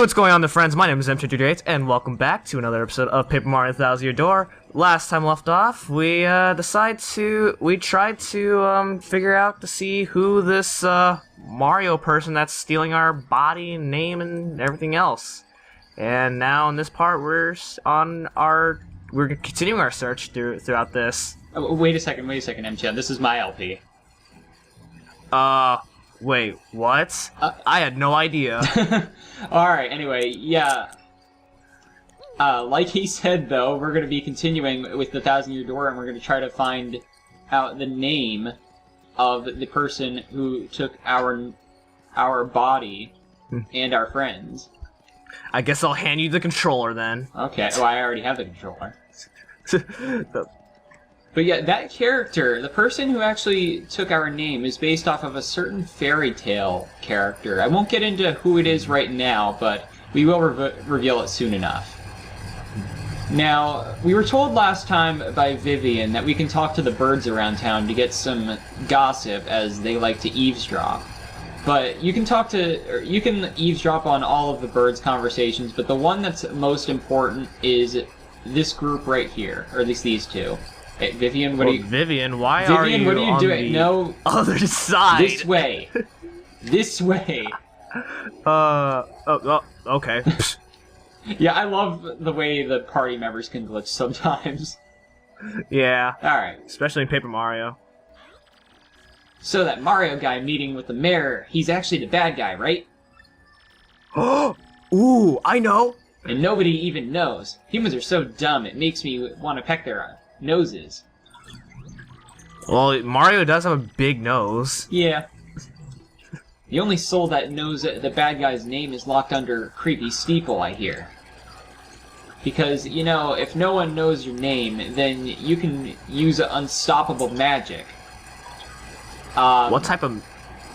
what's going on, friends? My name is Mchan338, and welcome back to another episode of Paper Mario Thousand Year Door. Last time left off, we tried to figure out to see who this Mario person that's stealing our body, name, and everything else. And now in this part, we're continuing our search throughout this. Oh, wait a second, Mchan. This is my LP. Wait, what? I had no idea. Alright, anyway, yeah. Like he said, though, we're going to be continuing with the Thousand Year Door, and we're going to try to find out the name of the person who took our body and our friends. I guess I'll hand you the controller, then. Okay, well, I already have the controller. But yeah, that character, the person who actually took our name, is based off of a certain fairy tale character. I won't get into who it is right now, but we will reveal it soon enough. Now, we were told last time by Vivian that we can talk to the birds around town to get some gossip, as they like to eavesdrop. But you can you can eavesdrop on all of the birds' conversations, but the one that's most important is this group right here, or at least these two. Hey, Vivian, Vivian, why are you what are you on doing? the No, other side? This way. This way. Okay. Yeah, I love the way the party members can glitch sometimes. Yeah. Alright. Especially in Paper Mario. So that Mario guy meeting with the mayor, he's actually the bad guy, right? Ooh, I know! And nobody even knows. Humans are so dumb, it makes me want to peck their noses. Well, Mario does have a big nose. Yeah. The only soul that knows the bad guy's name is locked under Creepy Steeple, I hear. Because, you know, if no one knows your name, then you can use unstoppable magic. What type of...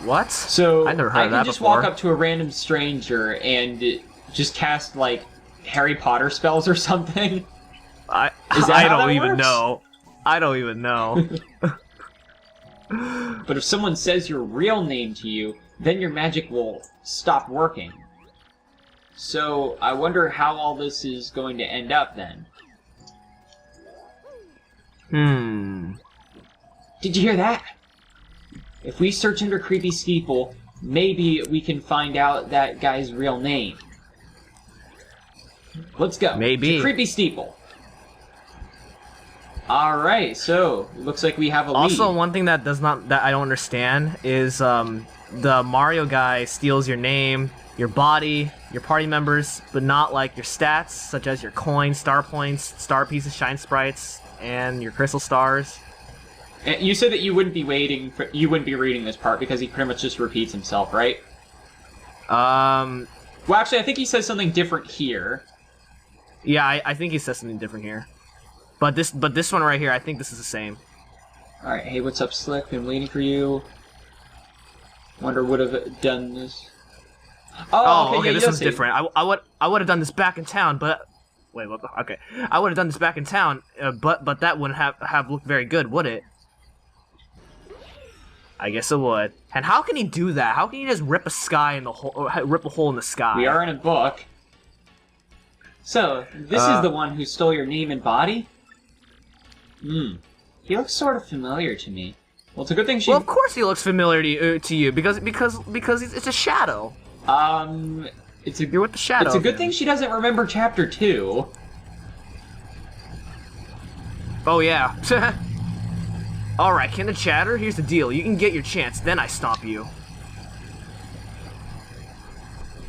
What? So, I never heard of that can just before. walk up to a random stranger and just cast, like, Harry Potter spells or something. I don't even know. I don't even know. But if someone says your real name to you, then your magic will stop working. So, I wonder how all this is going to end up, then. Did you hear that? If we search under Creepy Steeple, maybe we can find out that guy's real name. Let's go. Maybe. To Creepy Steeple. Alright, so, looks like we have a lead. Also, one thing that I don't understand is, the Mario guy steals your name, your body, your party members, but not, like, your stats, such as your coins, star points, star pieces, shine sprites, and your crystal stars. You said that you wouldn't be reading this part because he pretty much just repeats himself, right? Well, actually, I think he says something different here. Yeah, I think he says something different here. But this one right here, I think this is the same. Alright, hey, what's up, Slick? Been waiting for you. Wonder would have done this. Oh, okay, yeah, this one's different. I would have done this back in town, but wait, what? Okay, I would have done this back in town, but that wouldn't have looked very good, would it? I guess it would. And how can he do that? How can he just rip a hole in the sky? We are in a book. So this is the one who stole your name and body. He looks sort of familiar to me. Well, it's a good thing she... Well, of course he looks familiar to you, because it's a shadow. You're with the shadow. It's a good thing she doesn't remember Chapter 2. Oh, yeah. Alright, Kin of Chatter, here's the deal. You can get your chance, then I stop you.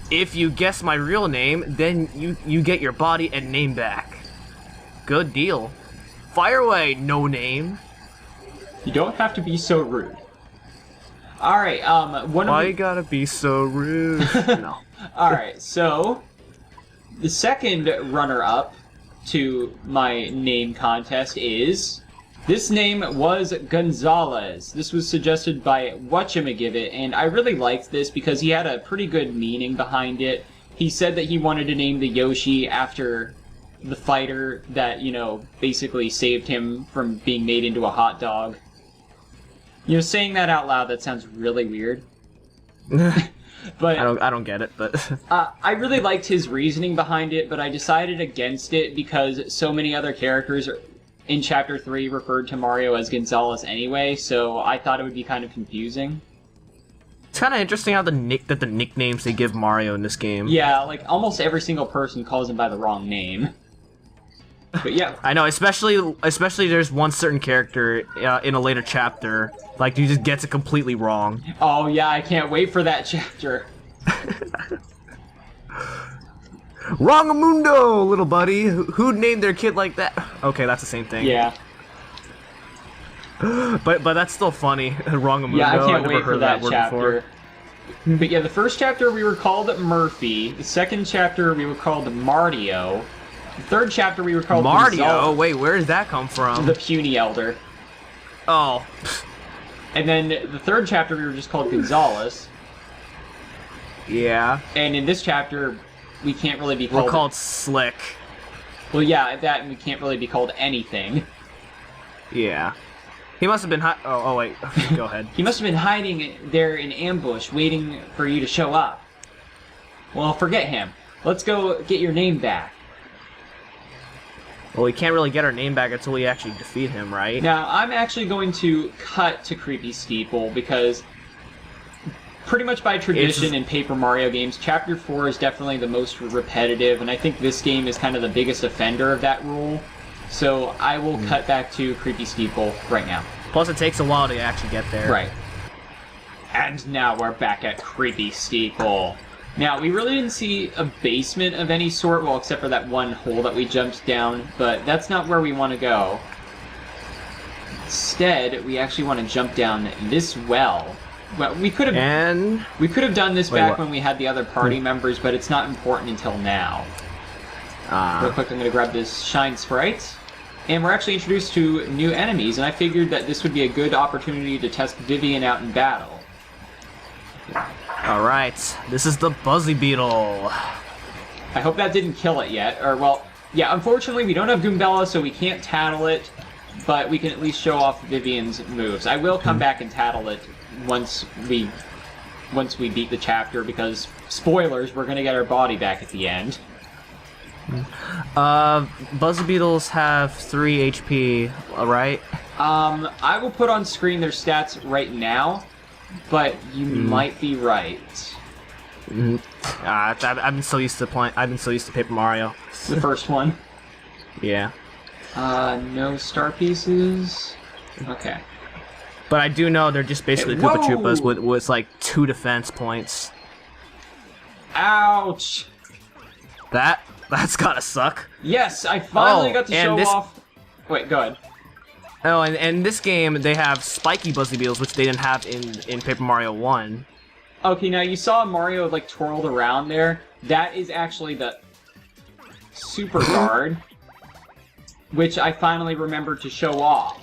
If you guess my real name, then you get your body and name back. Good deal. Fire away, no name. You don't have to be so rude. Alright, Why you gotta be so rude? No. Alright, so... The second runner-up to my name contest is... This name was Gonzalez. This was suggested by Whatchamagibbit, and I really liked this because he had a pretty good meaning behind it. He said that he wanted to name the Yoshi after the fighter that, you know, basically saved him from being made into a hot dog. You know, saying that out loud, that sounds really weird. But I don't get it, but I really liked his reasoning behind it, but I decided against it because so many other characters in Chapter 3 referred to Mario as Gonzalez anyway, so I thought it would be kind of confusing. it's kind of interesting how the nicknames they give Mario in this game. Yeah, like almost every single person calls him by the wrong name. But yeah, I know, especially there's one certain character in a later chapter, like he just gets it completely wrong. oh yeah, I can't wait for that chapter. Wrongamundo, little buddy. Who named their kid like that? Okay, that's the same thing. Yeah. But that's still funny. Wrongamundo. Yeah, I I've can't never wait heard for that word chapter. before. But yeah, the first chapter we were called Murphy. The second chapter we were called Mardio. The third chapter we were called Mardio? Gonzalo, Wait, where did that come from? the puny elder. Oh. And then the third chapter we were just called Gonzalez. Yeah. And in this chapter we can't really be called... We're called Slick. Well, yeah, that and we can't really be called anything. Yeah. He must have been oh wait. Go ahead. He must have been hiding there in ambush, waiting for you to show up. Well, forget him. Let's go get your name back. Well, we can't really get our name back until we actually defeat him, right? Now, I'm actually going to cut to Creepy Steeple because pretty much by tradition in Paper Mario games, Chapter 4 is definitely the most repetitive, and I think this game is kind of the biggest offender of that rule. So I will cut back to Creepy Steeple right now. Plus, it takes a while to actually get there. Right. And now we're back at Creepy Steeple. Now, we really didn't see a basement of any sort, well, except for that one hole that we jumped down, but that's not where we want to go. Instead, we actually want to jump down this well. Well, we could have done this back when we had the other party members, but it's not important until now. Real quick, I'm going to grab this Shine Sprite. And we're actually introduced to new enemies, and I figured that this would be a good opportunity to test Vivian out in battle. Alright, this is the Buzzy Beetle. I hope that didn't kill it yet. Or, well, yeah, unfortunately we don't have Goombella, so we can't tattle it, but we can at least show off Vivian's moves. I will come back and tattle it once we beat the chapter, because, spoilers, we're gonna get our body back at the end. Buzzy Beetles have 3 HP, right? I will put on screen their stats right now, but you might be right. I've been so used to Paper Mario. The first one. Yeah. No star pieces. Okay. But I do know they're just basically Hey, Koopa whoa! Troopas with like 2 defense points. Ouch! That's gotta suck. Yes, I finally got to show this... off... Wait, go ahead. Oh, and in this game, they have spiky Buzzy Beetles, which they didn't have in Paper Mario 1. Okay, now you saw Mario, like, twirled around there. That is actually the Super Guard, which I finally remembered to show off.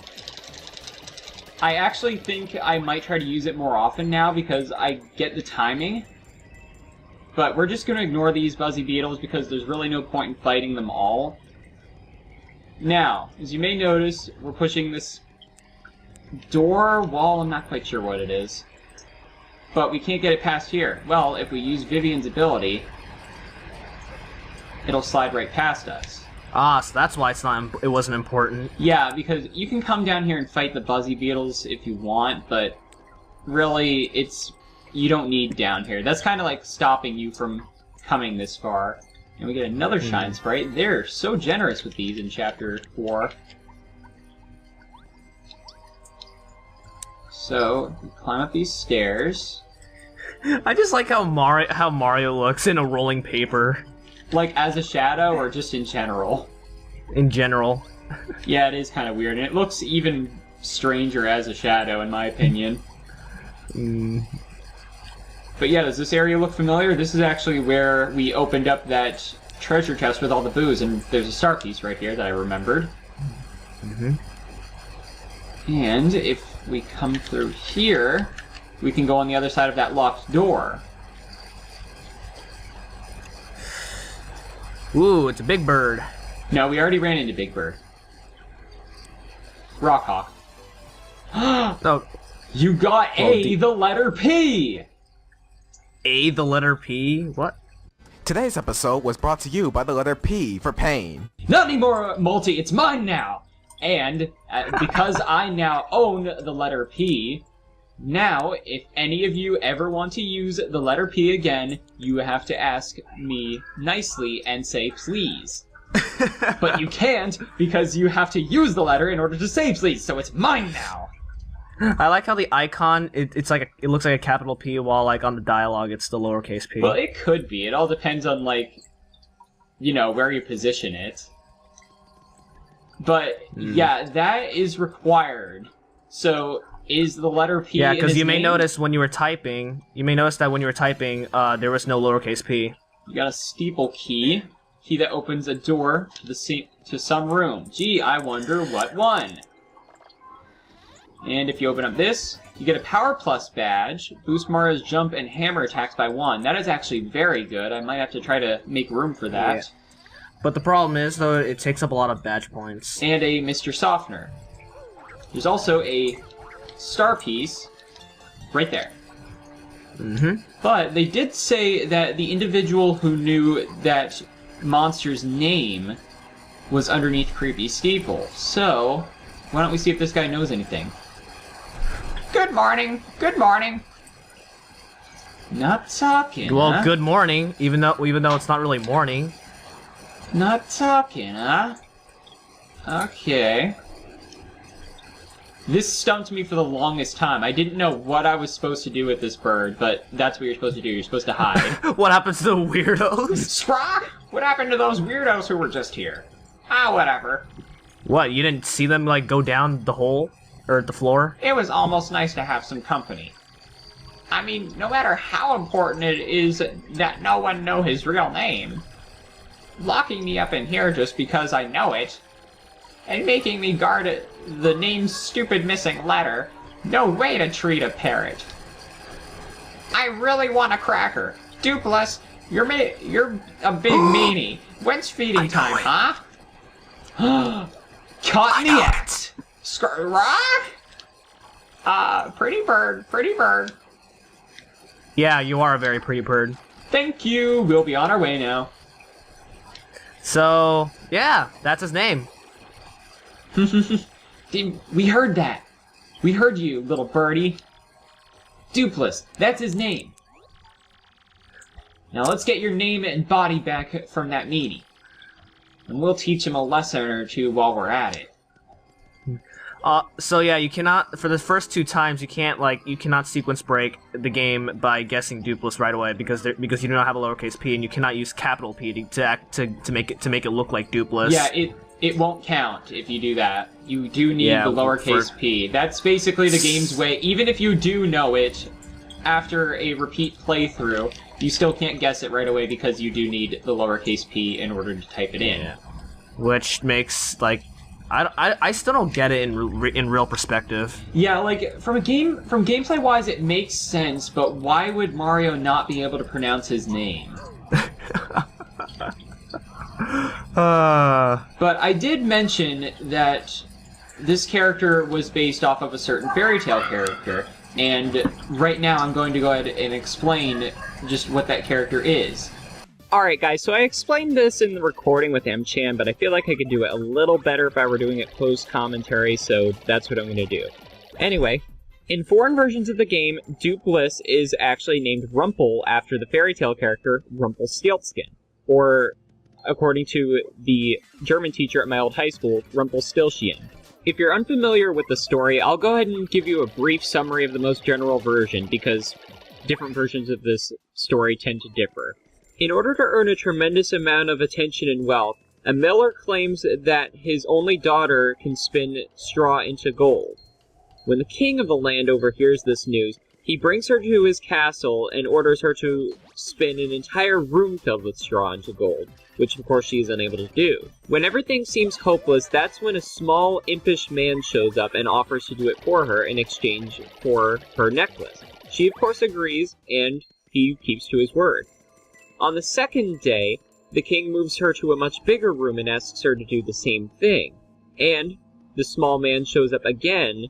I actually think I might try to use it more often now, because I get the timing. But we're just going to ignore these Buzzy Beetles, because there's really no point in fighting them all. Now, as you may notice, we're pushing this door, wall, I'm not quite sure what it is. But we can't get it past here. Well, if we use Vivian's ability, it'll slide right past us. Ah, so that's why it wasn't important. Yeah, because you can come down here and fight the Buzzy Beetles if you want, but really, you don't need down here. That's kind of like stopping you from coming this far. And we get another Shine Sprite. They're so generous with these in Chapter 4. So, we climb up these stairs. I just like how Mario looks in a rolling paper. Like, as a shadow, or just in general? In general. Yeah, it is kind of weird, and it looks even stranger as a shadow, in my opinion. But yeah, does this area look familiar? This is actually where we opened up that treasure chest with all the booze, and there's a star piece right here that I remembered. And if we come through here, we can go on the other side of that locked door. Ooh, it's a big bird. No, we already ran into Big Bird. Rockhawk. Oh, You got the letter P! A, the letter P? What? Today's episode was brought to you by the letter P for pain. Not anymore, Multi. It's mine now. And because I now own the letter P, now if any of you ever want to use the letter P again, you have to ask me nicely and say please. But you can't because you have to use the letter in order to say please, so it's mine now. I like how the icon, it looks like a capital P, while like on the dialogue it's the lowercase p. Well, it could be. It all depends on, like, you know, where you position it. But, yeah, that is required. So, is the letter P Yeah, because you may notice when you were typing, there was no lowercase p. You got a steeple key. Key that opens a door to some room. Gee, I wonder what one. And if you open up this, you get a Power Plus badge. Boost Mario's jump and hammer attacks by 1. That is actually very good. I might have to try to make room for that. Yeah. But the problem is, though, it takes up a lot of badge points. And a Mr. Softener. There's also a star piece right there. Mm-hmm. But they did say that the individual who knew that monster's name was underneath Creepy Steeple. So, why don't we see if this guy knows anything? Good morning. Good morning. Not talking. Well, huh? Good morning, even though it's not really morning. Not talking, huh? Okay. This stumped me for the longest time. I didn't know what I was supposed to do with this bird, but that's what you're supposed to do. You're supposed to hide. What happens to the weirdos? Sprock? What happened to those weirdos who were just here? Ah, whatever. What, you didn't see them, like, go down the hole? Or the floor? It was almost nice to have some company. I mean, no matter how important it is that no one know his real name, locking me up in here just because I know it, and making me guard the name's stupid missing letter, no way to treat a parrot. I really want a cracker. Dupless, you're a big meanie. When's feeding time, huh? Caught in the act. Pretty bird, pretty bird. Yeah, you are a very pretty bird. Thank you. We'll be on our way now. So, yeah, that's his name. We heard that. We heard you, little birdie. Dupless, that's his name. Now let's get your name and body back from that meanie. And we'll teach him a lesson or two while we're at it. So yeah, you cannot, for the first 2 times, you cannot sequence break the game by guessing Dupless right away, because you do not have a lowercase p, and you cannot use capital P to make it look like Dupless. Yeah, it won't count if you do that. You do need the lowercase p. That's basically the game's way. Even if you do know it, after a repeat playthrough, you still can't guess it right away because you do need the lowercase p in order to type it in. Yeah. Which makes, like, I still don't get it in real perspective. Yeah, like, from gameplay wise, it makes sense, but why would Mario not be able to pronounce his name? But I did mention that this character was based off of a certain fairy tale character, and right now I'm going to go ahead and explain just what that character is. Alright guys, so I explained this in the recording with Mchan, but I feel like I could do it a little better if I were doing it post-commentary, so that's what I'm going to do. Anyway, in foreign versions of the game, Dupless is actually named Rumpel after the fairy tale character Rumpelstiltskin, or, according to the German teacher at my old high school, Rumpelstiltskin. If you're unfamiliar with the story, I'll go ahead and give you a brief summary of the most general version, because different versions of this story tend to differ. In order to earn a tremendous amount of attention and wealth, a miller claims that his only daughter can spin straw into gold. When the king of the land overhears this news, he brings her to his castle and orders her to spin an entire room filled with straw into gold, which of course she is unable to do. When everything seems hopeless, that's when a small, impish man shows up and offers to do it for her in exchange for her necklace. She of course agrees, and he keeps to his word. On the second day, the king moves her to a much bigger room and asks her to do the same thing. And the small man shows up again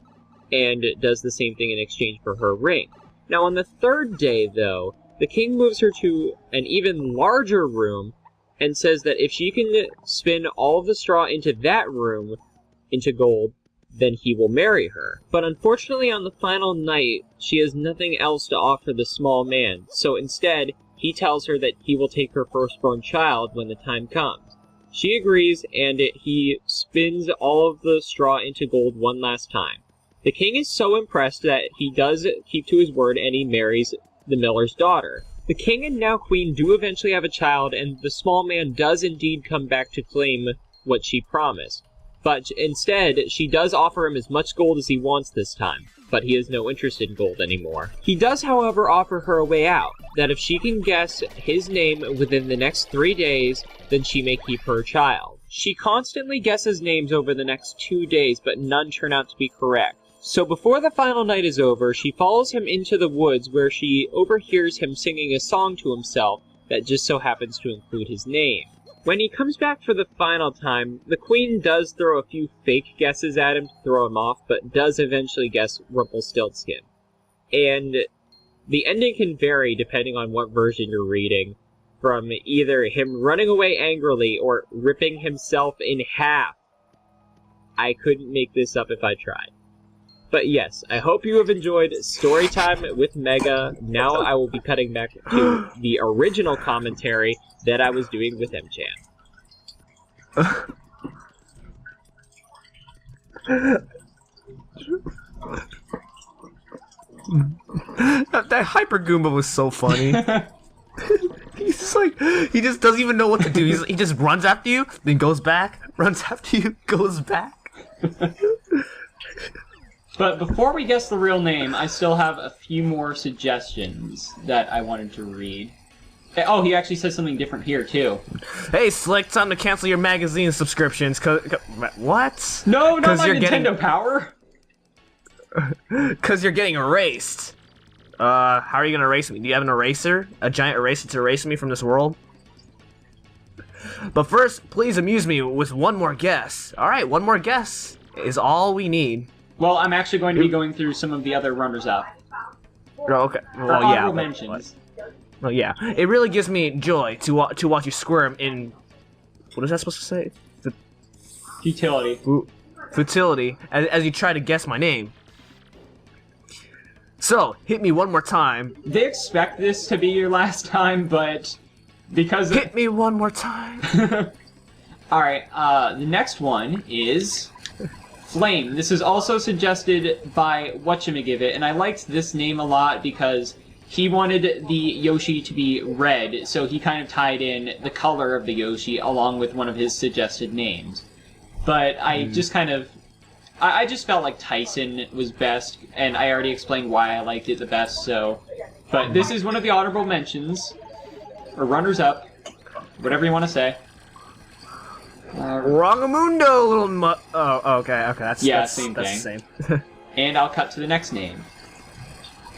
and does the same thing in exchange for her ring. Now on the third day, though, The king moves her to an even larger room and says that if she can spin all of the straw into that room into gold, then he will marry her. But unfortunately on the final night, she has nothing else to offer the small man, so instead, he tells her that he will take her firstborn child when the time comes. She agrees, and he spins all of the straw into gold one last time. The king is so impressed that he does keep to his word and he marries the miller's daughter. The king and now queen do eventually have a child, and the small man does indeed come back to claim what she promised. But instead, she does offer him as much gold as he wants this time, but he has no interest in gold anymore. He does, however, offer her a way out, that if she can guess his name within the next 3 days, then she may keep her child. She constantly guesses names over the next 2 days, but none turn out to be correct. So before the final night is over, she follows him into the woods where she overhears him singing a song to himself that just so happens to include his name. When he comes back for the final time, the queen does throw a few fake guesses at him to throw him off, but does eventually guess Rumpelstiltskin. And the ending can vary depending on what version you're reading, from either him running away angrily or ripping himself in half. I couldn't make this up if I tried. But yes, I hope you have enjoyed Storytime with Mega. Now I will be cutting back to the original commentary that I was doing with Mchan. That Hyper Goomba was so funny. He's just like, he just doesn't even know what to do. He just runs after you, then goes back, runs after you, goes back. But before we guess the real name, I still have a few more suggestions that I wanted to read. Oh, he actually says something different here, too. Hey, Slick, time to cancel your magazine subscriptions, what? No, not my Nintendo Power! Because you're getting erased. How are you going to erase me? Do you have an eraser? A giant eraser to erase me from this world? But first, please amuse me with one more guess. Alright, one more guess is all we need. Well, I'm actually going to be going through some of the other runners-up. Oh, okay. Well, yeah. Honorable mentions. Well, yeah. It really gives me joy to watch you squirm in... What is that supposed to say? Futility. Futility, as you try to guess my name. So, hit me one more time. They expect this to be your last time, but... because... Hit me one more time. Alright, the next one is... Flame. This is also suggested by Whatchamagivet, and I liked this name a lot because he wanted the Yoshi to be red, so he kind of tied in the color of the Yoshi along with one of his suggested names. But I just kind of... I just felt like Tyson was best, and I already explained why I liked it the best, so... But this is one of the honorable mentions, or runners-up, whatever you want to say. Wrongamundo, little oh, okay, that's same thing. The same. And I'll cut to the next name.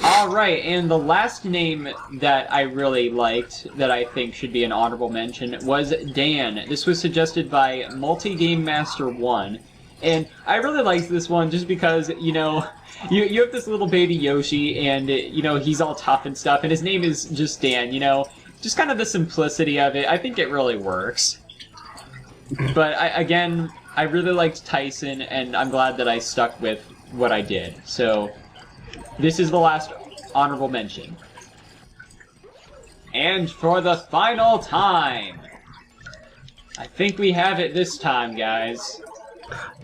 Alright, and the last name that I really liked, that I think should be an honorable mention, was Dan. This was suggested by Multi-Game Master 1. And I really liked this one just because, you know, you have this little baby Yoshi, and, you know, he's all tough and stuff, and his name is just Dan, you know? Just kind of the simplicity of it. I think it really works. But, again, I really liked Tyson, and I'm glad that I stuck with what I did. So, this is the last honorable mention. And for the final time! I think we have it this time, guys.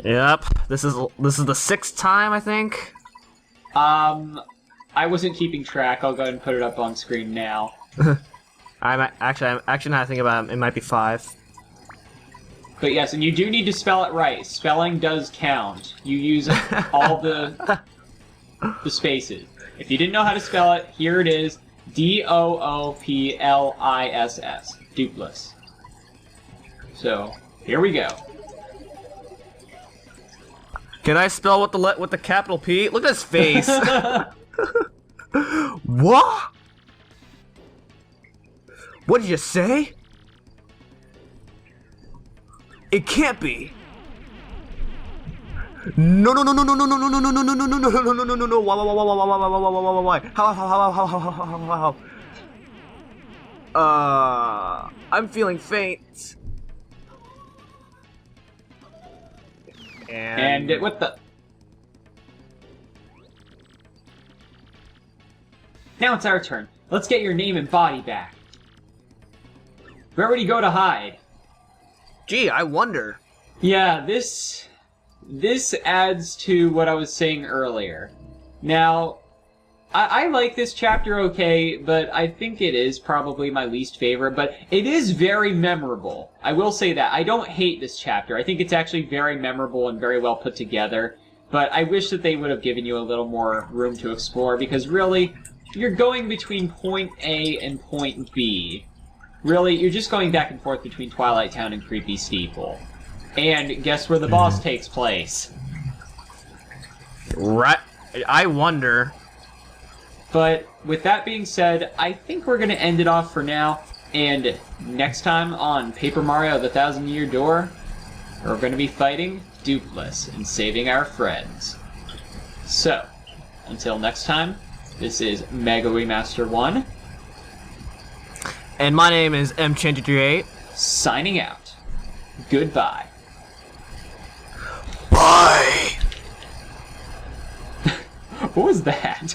Yep, this is the 6th time, I think. I wasn't keeping track. I'll go ahead and put it up on screen now. I'm actually now I think about it, it might be 5. But yes, and you do need to spell it right. Spelling does count. You use all the spaces. If you didn't know how to spell it, here it is. D-O-O-P-L-I-S-S. Duplis. So, here we go. Can I spell with the capital P? Look at his face. What? What did you say? It can't be. No. Why? I'm feeling faint. And what the? Now it's our turn. Let's get your name and body back. Where would he go to hide? Gee, I wonder. Yeah, this adds to what I was saying earlier. Now, I like this chapter okay, but I think it is probably my least favorite, but it is very memorable. I will say that. I don't hate this chapter. I think it's actually very memorable and very well put together, but I wish that they would have given you a little more room to explore, because really, you're going between point A and point B. Really, you're just going back and forth between Twilight Town and Creepy Steeple. And guess where the boss takes place? Right. I wonder. But with that being said, I think we're going to end it off for now. And next time on Paper Mario The Thousand Year Door, we're going to be fighting Dukeless and saving our friends. So, until next time, this is Mega Remaster 1. And my name is Mchan338. Signing out. Goodbye. Bye! What was that?